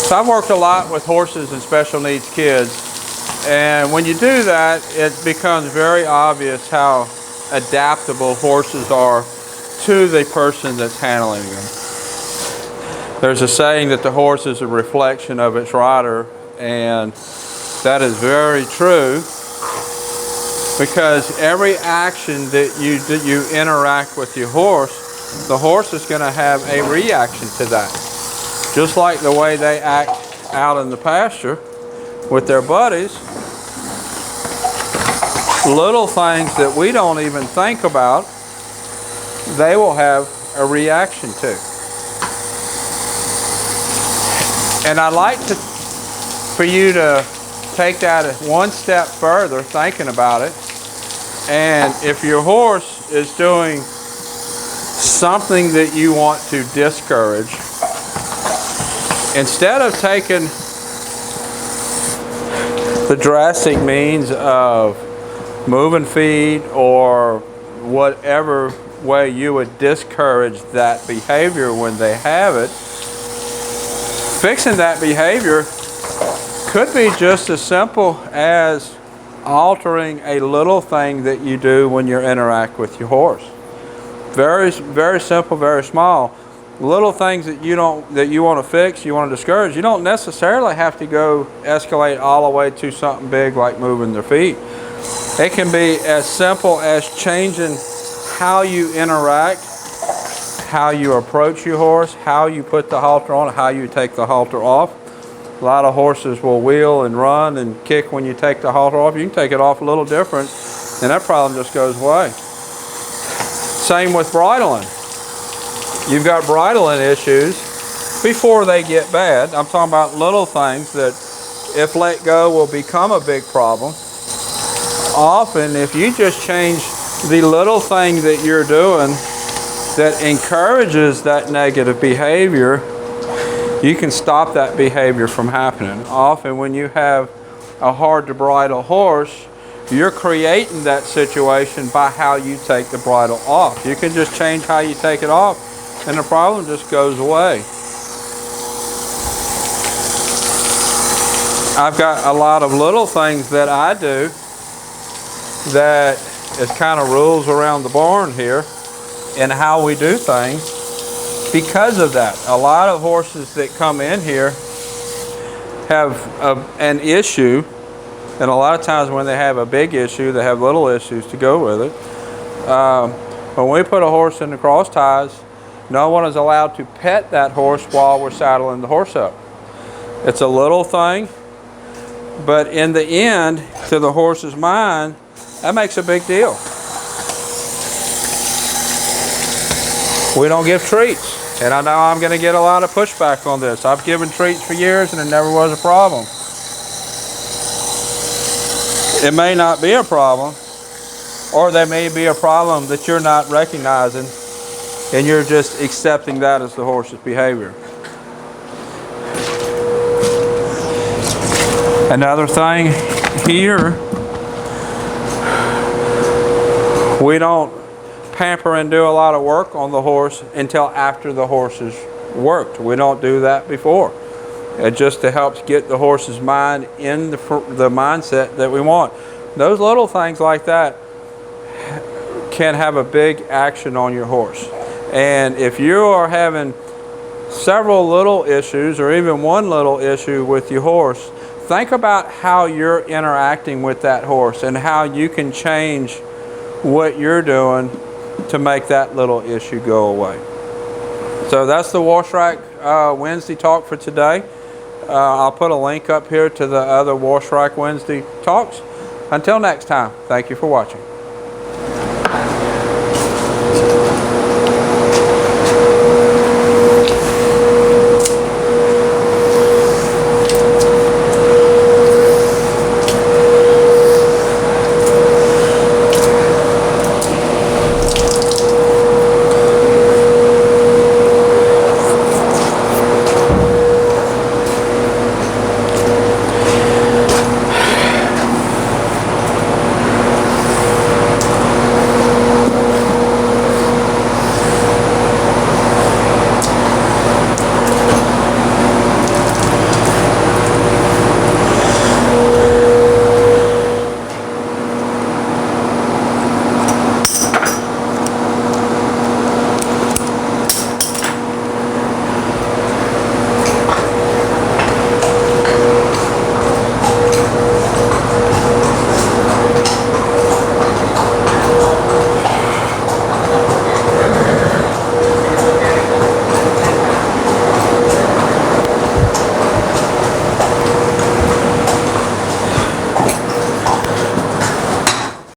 So I've worked a lot with horses and special needs kids, and when you do that, it becomes very obvious how adaptable horses are to the person that's handling them. There's a saying that the horse is a reflection of its rider, and that is very true, because every action that you interact with your horse, the horse is going to have a reaction to that. Just like the way they act out in the pasture with their buddies, little things that we don't even think about, they will have a reaction to. And I'd like for you to take that one step further, thinking about it. And if your horse is doing something that you want to discourage, instead of taking the drastic means of moving feet or whatever way you would discourage that behavior when they have it, fixing that behavior could be just as simple as altering a little thing that you do when you interact with your horse. Very, very simple, very small. Little things that you want to fix, you want to discourage. You don't necessarily have to go escalate all the way to something big like moving their feet. It can be as simple as changing how you interact, how you approach your horse, how you put the halter on, how you take the halter off. A lot of horses will wheel and run and kick when you take the halter off. You can take it off a little different, and that problem just goes away. Same with bridling. You've got bridling issues before they get bad. I'm talking about little things that, if let go, will become a big problem. Often, if you just change the little thing that you're doing that encourages that negative behavior, you can stop that behavior from happening. Often when you have a hard to bridle horse, you're creating that situation by how you take the bridle off. You can just change how you take it off and the problem just goes away. I've got a lot of little things that I do that is kind of rules around the barn here in how we do things. Because of that, a lot of horses that come in here have an issue, and a lot of times when they have a big issue, they have little issues to go with it. When we put a horse in the cross ties, no one is allowed to pet that horse while we're saddling the horse up. It's a little thing, but in the end, to the horse's mind, that makes a big deal. We don't give treats. And I know I'm going to get a lot of pushback on this. I've given treats for years and it never was a problem. It may not be a problem, or there may be a problem that you're not recognizing and you're just accepting that as the horse's behavior. Another thing here, we don't pamper and do a lot of work on the horse until after the horse is worked. We don't do that before. It just helps get the horse's mind in the mindset that we want. Those little things like that can have a big action on your horse. And if you are having several little issues or even one little issue with your horse, think about how you're interacting with that horse and how you can change what you're doing to make that little issue go away. So that's the Wash Rack Wednesday talk for today. I'll put a link up here to the other Wash Rack Wednesday talks. Until next time, thank you for watching.